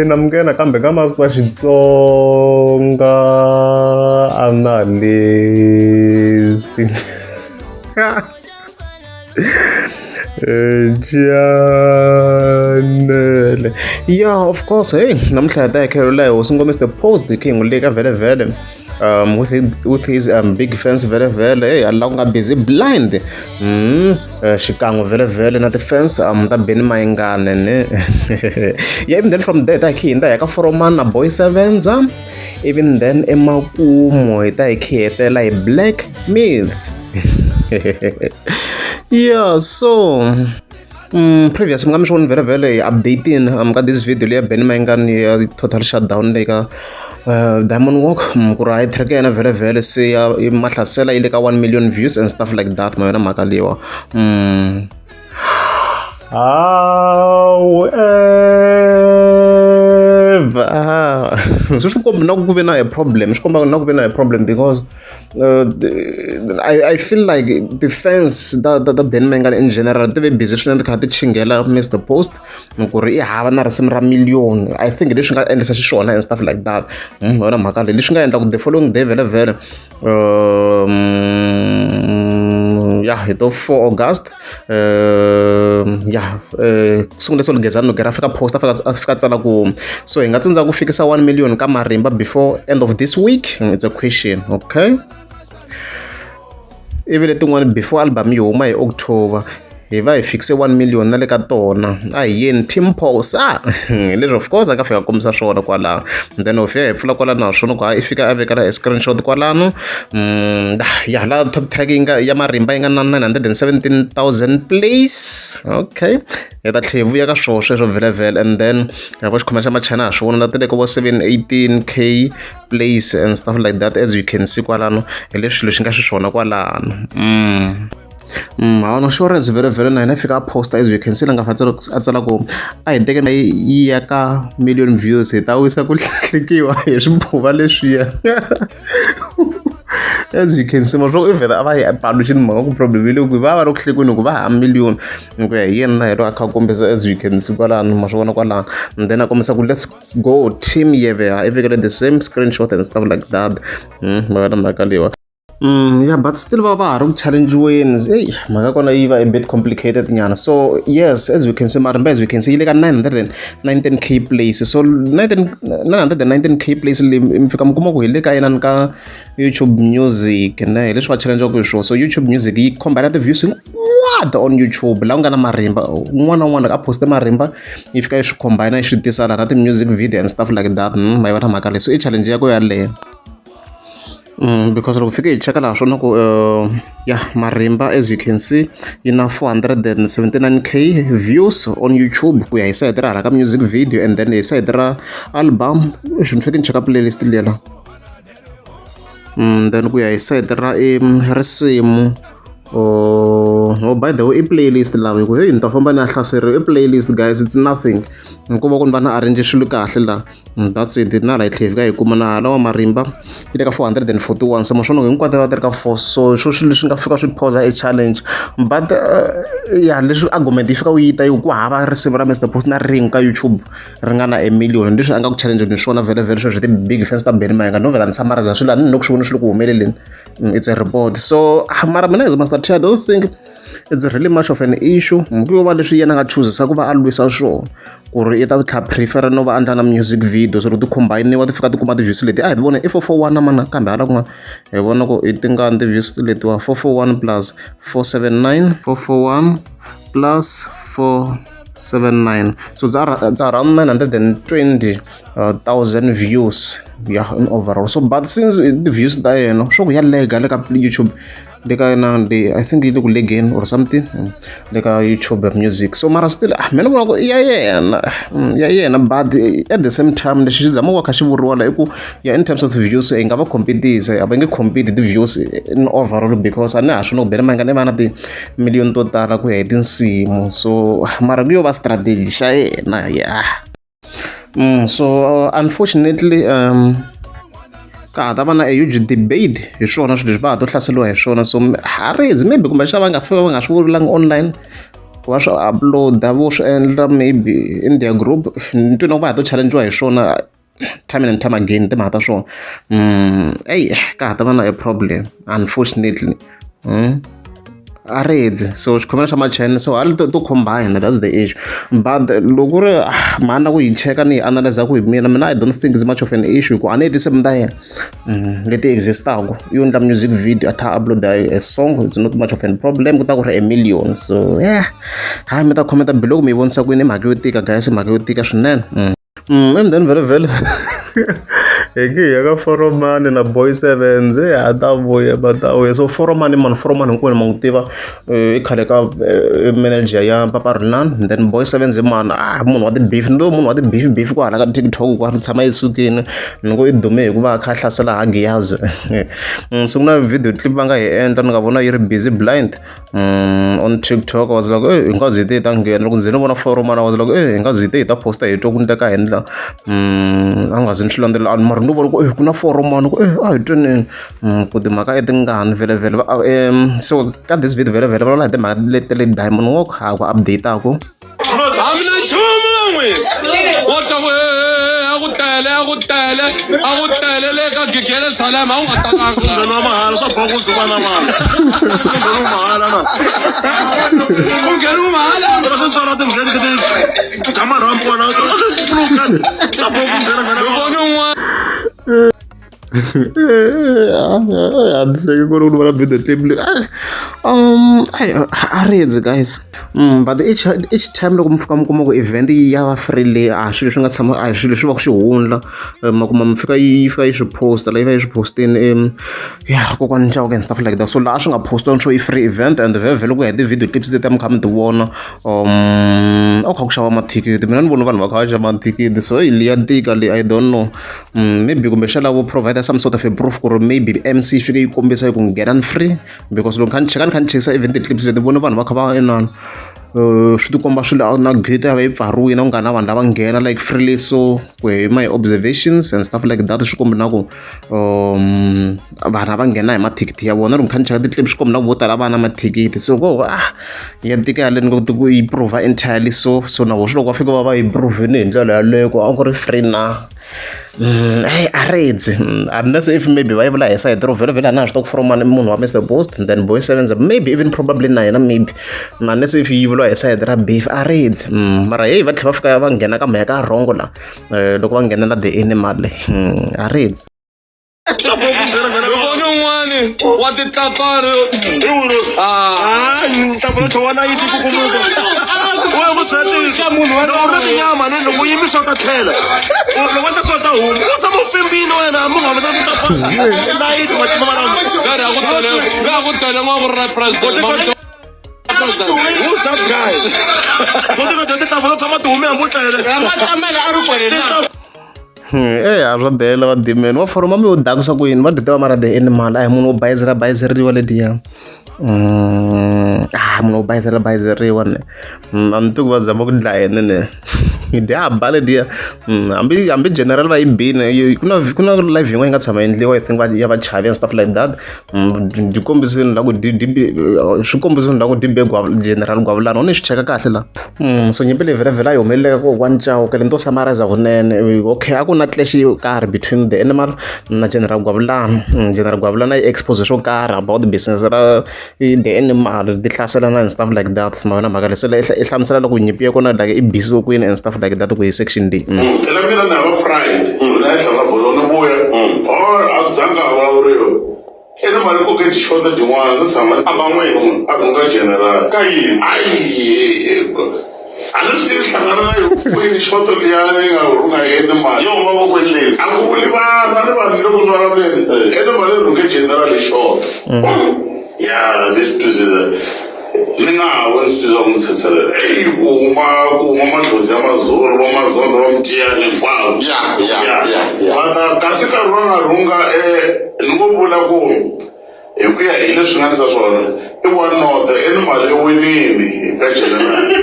Namkena kambe ka Master Xitsonga analyst. Janele. Yeah, of course. Hey, namhla ta Caroline usingomisa the post the king uleka vele vele. With his big fans vele vele, hey, alla nga busy blind. Xikan'we vele vele na the fans ta Benny Mayengani ne. Yeah, even then from there ta khinda ya ka Foromani na Boy Sevenza. Even then emakumo ta khietela hi Black Myth. Yeah, so previous mga mishon very very updating ka this video leya Benny Mayengani total shutdown like Diamond Walk kurai threkena very very se mahlasela ile ka 1 million views and stuff like that mayona makaliwa so not giving a problem. Not giving a problem because I feel like the fans that Benny Mayengani in general they be busy and the chingela miss the post. Mukuri have na rasimra million. I think this should end such show and stuff like that. Ora makali this should end the following day very very yeah, ito 4 August. Yeah, sungule solugezana nogera fika post afika tsala ku so ingatsinza kufikisa 1 million ka Marimba before end of this week. It's a question, okay? Even letin'wana before album yi huma hi October hi va hi fikise 1 million na le ka tona a hi yeni Timposa leswi of course aka fika komisa swona kwala then of hi pfula kwala na swona ku i fika a veka na screenshot kwalano ya la top tracking ya Marimba yi nga na 917,000 plays, okay? Ya ta tlhevu ya ka swo sweswo vele vele and then ya va xikhoma xa machana swona na tele ko 718k plays and stuff like that as you can see kwalano hi leswi leswi nga xiswona kwalano insurance very very nice na fika poster as you can see la nga fatsala ku a hi teke yi ya ka million views hi ta wisa ku hlekiwa hi swiphuva leswiya as you can see mosho ivela ava hi paluxini mhaka ku problem ile ku va ri ku hlekweni ku va ha million ku ya hi yena hi ro akha kombisa as you can see kwalano ma swi vona kwalano and then a kombisa ku let's go team yevea ivekele the same screenshot and stuff like that mhaka lewa yeah, but still Vava challenge wins. Hey, Magakona Eva a bit complicated nyana. So yes, as we can see, Marimba, as we can see, like 919k places. So 919k places mfika mkuma kuhileka inanka YouTube Music and let's watch challenge of show. So YouTube Music he combine the views what on YouTube. Longa na Marimba. One ka post Marimba. If you should combine should decide another music video and stuff like that. My wata makale. So challenge yako yale. Because if you check out yeah, Marimba, as you can see, you know 479k views on YouTube. We said there like a music video, and then they said there album. You should check out playlist lela. Then we said there receive. Oh, by the way, a playlist la we in the form na hlasere a playlist guys, it's nothing. Nkuba kun bana arrange shulu kahle la. That's it. Na right cliff guy kuma na la Marimba. Ile ka 441 so moshono ngikwata ka 4 so shulu shinga fika swi pause a challenge. But yeah, leswi argument ifika uyita yi ku hava risimu ra Mr Post na ring ka YouTube ringana a million. Leswi anga ku challenge ni swona very very sure the big fans ta Benny Mayengani no vela summarize swilo ani nokusho swilo ku humeleleni. It's a report. So mara mina as Master I don't think it's really much of an issue. Mkuba leswi yena nga choose sa ku va alwisa swo ku ri ita tla prefer no va andana music video so to combine wa fika to kuma the views leti a hi vona i 441 mana kambe hala kun'wana hi vona ku i tinga the views leti wa 441 plus 479 441 plus 479 so it's around 920,000 views yeah in overall. So but since the views that you know so we are lega like YouTube like I think you look again or something like YouTube music. So mara still mena go yeah but at the same time the shiza mo wakashivurwa like yeah in terms of the views ingaba compete abenge compete the views in overall because ana asho Benny Mayengani vana the million to tala ku ya tinsimu. So mara yo va strategy sha yena yeah. So unfortunately ka ta vana a huge debate hi swona swilo leswi va ha to hlaseriwa hi swona so harezi maybe kumbe xa va nga swi vulalangi online va swi upload-a vo swi endla maybe in their group ni twi na ku va ha to challengiwa hi swona time and time again timhaka ta swona ka ha ta va na a problem unfortunately a redzi so xikhomela xa machine so hali to combine that's the issue but loko ri mhani na ku yi cheka ni yi analyzaku hi mina I don't think it's much of an issue ku a ni hetise ta yena leti existaku yi endla music video a tha upload a song it's not much of an problem ku ta ku ri a million so hayi mi ta khometa biloko mi yi vonisa kwini i mhaka yo tika guys i mhaka yo tika swinene and then vhele hi nge ya ka foromani na boy sevens a ta vuya so foromani hinkwenu ma n'wi tiva i khale ka manager ya Papa Roland then boy sevens man munhu wa ti-beef munhu wa ti-beef ku hala ka TikTok ku ri tshama esukeni ni ngo i dume hikuva a kha a hlasela Hagiyazi so ku na video clip va nga hi endla ni nga vona yi ri busy blind on TikTok I was like hi nga zi te hi ta nghena loko ndzi ni vona foromani I was like hi nga zi te hi ta posta hi twa ku ndleka hi ndla a nga zi ni swi landzelela mara ni vona ku ku na foromani ku a hi twenini ku timhaka i tingani vhele so ka this video vhele va vula hi timhaka leti le Diamond Walk ha ku update-aku hamna nchumu n'we wo ta ku a ku tele le ka Gigele Salama a wu nga talanga na mahala swa boku zuva na mali u mahala na u nghena mahala swi tswala tingheni ti tama rambo wona swa boku nghena vona un'wana handle ku ri vona video clip a redzi guys but each time loko mi fika mi kuma ku event ya va free le a swilo leswi nga tshama a swilo leswi va ku swi hundla ma kuma mi fika yi swi posta la yi va yi swi postini kokwani ncawuke and stuff like that so laha swi nga postiwa swo i free event and vhele ku ya hi ti-video clips leti mi kha mi ti vona a ku kha ku xava mathikithi mina ni vona vanhu va kha va xava mathikithi so hi liya tika leyi I don't know maybe kumbe xa lavo provide some sort of a proof ku ri maybe MC fike yi kombisa ku nghena ni free because loko ni kha ni chekisa event clips leti vona vanhu va kha va inani swi ti komba swilo na gate ya va yi pfariwile ku nga na vanhu lava nghena like freely so ku hi my observations and stuff like that swi kombi na ku vanhu va nghena hi mathikithi ya vona loko kha ni cheka ti-clip swi kombi na ku vo tala va na mathikithi so ko ya tika yaleni koti ku yi prova entirely so na vo swi loko va fika va yi provini hi ndlela yaleyo ku a ku ri free na a redzi unless if maybe va yi vula hi side ro vhele a na ha swi tiva ku foromani munhu wa Mr Boast and then boy sevens maybe even probably na yena maybe unless if yi vula hi side ra beef a redzi mara va tlhela va fika va nghena ka mhaka ya rhongo la loko va nghenela the animal a redzi vona un'wani wa titlakari ntambolo thowona yi ti kukumuka wa ku tshatisa loko ri tinyama ni loko yimisa ka tlhela loko ta swata humu u tshama u pfimbini wena munhu wa ta layiti matima gari a ku tele n'wa ku ri na president who's that guy ti tshama tshama tihumi hambi u tlele a swa dela va dimeni va foroma mi yo dakusa ku yini va ditewa mara the animal a hi munhu wo bayizeriwa letiya munhu wo bayizeriwa ne a ni tiku va zama ku dlayeni ne dia hamba letiya hambi general va yi bini ku na live yin'wana yi nga tshama endliwa I think ya vachavi and stuff like that di kombisini la ku swi kombisini la ku dibe general Gwavulana u ni swi cheka kahle la so nyimpi leyi vhele a yi humeleleka ko wa ncawuka le ni to summarize kunene okay a ku na clash yo karhi between the animal na general Gwavulana yi expose swo karhi about the business ra the animal ti hlaselana and stuff like that ma vona mhaka leswi i hlamusela loko nyimpi ya kona like i busy kwini and stuff like that ku hi section D ela mina ni hava pride la yi hlanga bolona vuya or a ku zanga a vulavuriwa ena mali ku ke tixota tin'wana se tshama a van'wini a ku nga general ka yini a ni swi hlangana na yo kwini xoto liyani yi nga rhunga endli mali yo mavokweni leyi a ku vuli vana ni vanhu loko swi vulavuleni ena mali yi rhunge general xota ya leswi twisisa ni nga ha voni swi twisisa ku ni tshetshelela ku huma madlozi ya mazulu va mazondza va mutiyani hinkwavo kasi nkarhi va nga rhunga ni ngo vula ku hi ku ya hi leswi nga ndisa swona i wanota mali yi winini ka general i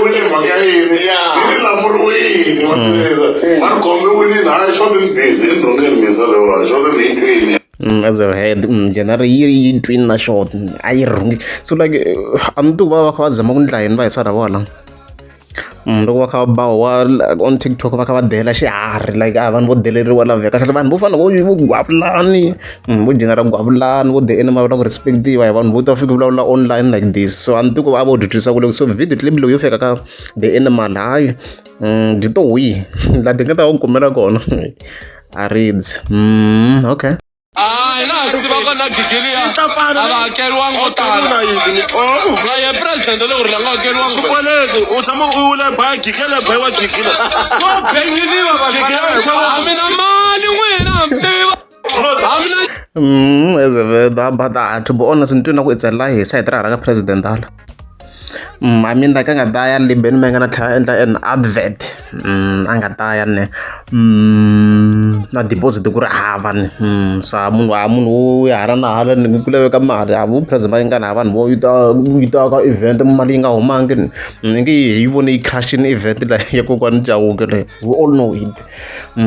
winini mhaka ya yini yini lamuriwini wa tivisa mani khombe winini hayi xotini busy ni rhungeni misa leyiwani xotini hi twini as a head generally yi twin na short ayi wrong so like antu va kha zama ku ndla yini va hisara wala loko va kha va bawa on TikTok va kha va dela xiharhi like vanhu vo deleriwa la vheka kahle vanhu vo fana vo gwavulani vo general gwavulani vo the enemy va la ku respectiwa hi vanhu vo ta fika vulavula online like this so anti ku va vo dyondzisa ku so video clip leyi yo fika ka the enemy lahayi dito wi la dinga ta ku kumela kona a reads okay na swi tiva ka na gigiliya a nga hakeriwangi ko tala na ye president le ku ri la nga hakeriwangi swikweleti u tshama u le bangi ke le bangi wa gigila no bengiliwa a mina mali n'wina but to be honest ntwini na ku itselela hi side ra ka president hala I mean like nga ta ya libeni me nga na tlhela endla an advert a nga ta ya ne na deposit ku ri hava ni so munhu wo ya ra na hala ni ku laveka mali a vu president va nga na vanhu vo yita ka event mali yi nga humangi ni nge yi vone yi crashing event la ya kokwani Chauke le we all know it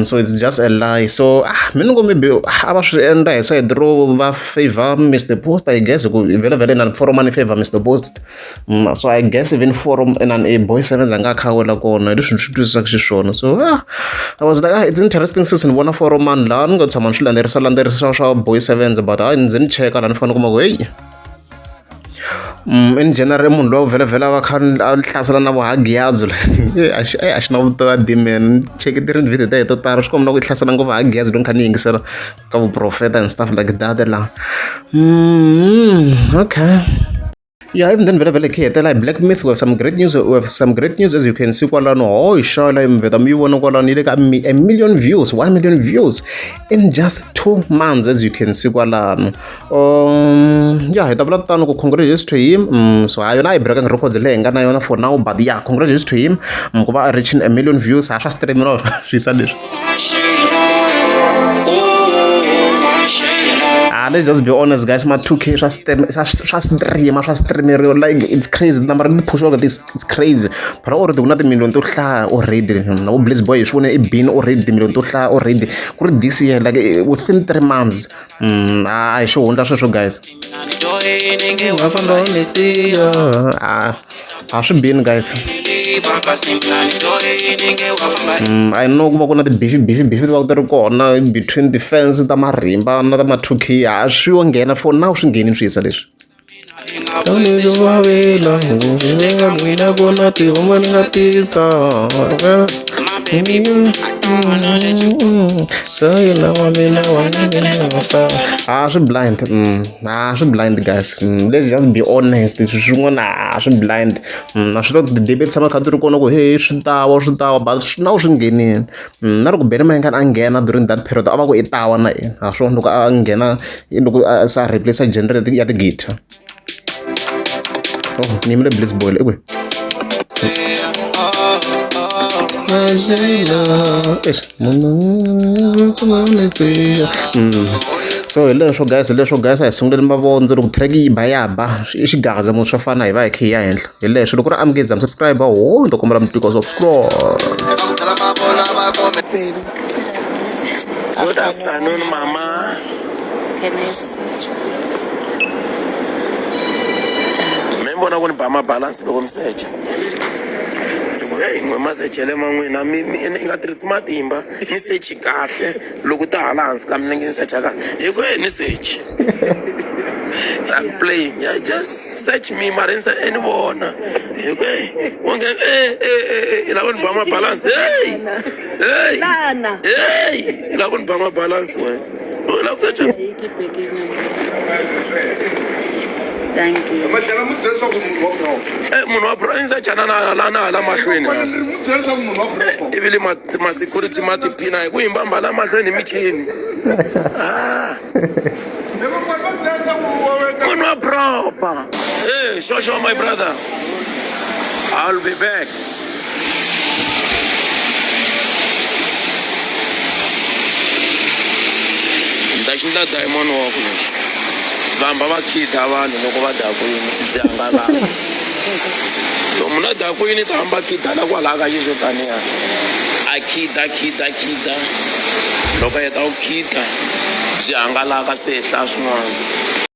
so it's just a lie so mina ngo maybe a va swi endla hi side ro va favor Mr Post I guess ku vele na forum ni favor Mr Post so I guess even forum and an boy sevens anga khawela kona leswi swi twisaka xiswona so I was like it's interesting since ni vona forum man la ni nga tshama swi landzelerisa swa boy sevens but ndzi ni cheka la ni fanele kuma ku hey in general munhu lowu vhele va kha a hlasela na vuhagiyadzo a xi na vutoa dimen cheki ti-ri video ta hi to tala swi komba ku i hlasela ngopfu hagiyadzo loko ni kha ni yingisela ka vuprofeta and stuff like that la okay. Yeah, even then very khetela like Black Myth with some great news as you can see kwalano shala imveta miyibona kwalano ile ka a million views 1 million views in just 2 months as you can see kwalano yeah hita vula tano ku congratulations to him so ayona I breaking records le nga na yona for now but yeah congratulations to him ku va reaching a million views ha swa stream ro swi sa leswi let's just be honest guys my 2k swa streamer like it's crazy number ni push over this it's crazy but already kuna timillion to hlaya already na Bliss Boy swone I been already timillion to hlaya already ku ri this year like within 3 months I show onda sweswo guys swi been guys I know ku va ku na ti-beef va ku ti ri kona between the fans ta marimba na ta ma-2k swi yo nghena for now swi ngheni swi yisa leswi swi blind swi blind guys let's just be honest swin'wana swi blind na swi ta ti-debate tshama kha ti ri kona ku he swi tawa but now swi nghenini na loko Benny Mayengani a nghena during that period a va ku i tawa na yena ha swona loko a nghena loko sa replace genre ya ti-guitar ni yimile Bliss Boy ekwe so hi leswo guys a hi sunguleni mavondzo loko track yi ba ya ba i xigaza mo swo fana hi va hi kha hi ya henhla hi leswo loko ri amukeza subscribe ni to kombela mutiko subscribe. Good afternoon mama mbona ku ni ba mabalance loko mi secha n'we masechele man'wina mi nga tirhisi matimba mi sechi kahle loko ta hala hansi ka milenge ni secha kahle hi ku ni sechi I'm playing yeah just search me mara ni vona hi ku wonge loko ni ba mabalance loko ni ba mabalance we la ku secha Thank you. munhu wa purayisa chana na hala mahlweni ivi le ma-security ma tiphina hi ku himba mbala mahlweni michini munhu wa proper hey shosho my brother I'll be back ndaxindla diamond wako vamba va khida vanhu loko va dakwini tidyanga vanhu lomu na dakwini ta hamba khidala kwalaha ka xixo taniya a khida loko heta ku khida byi hangalaka se hla swin'wana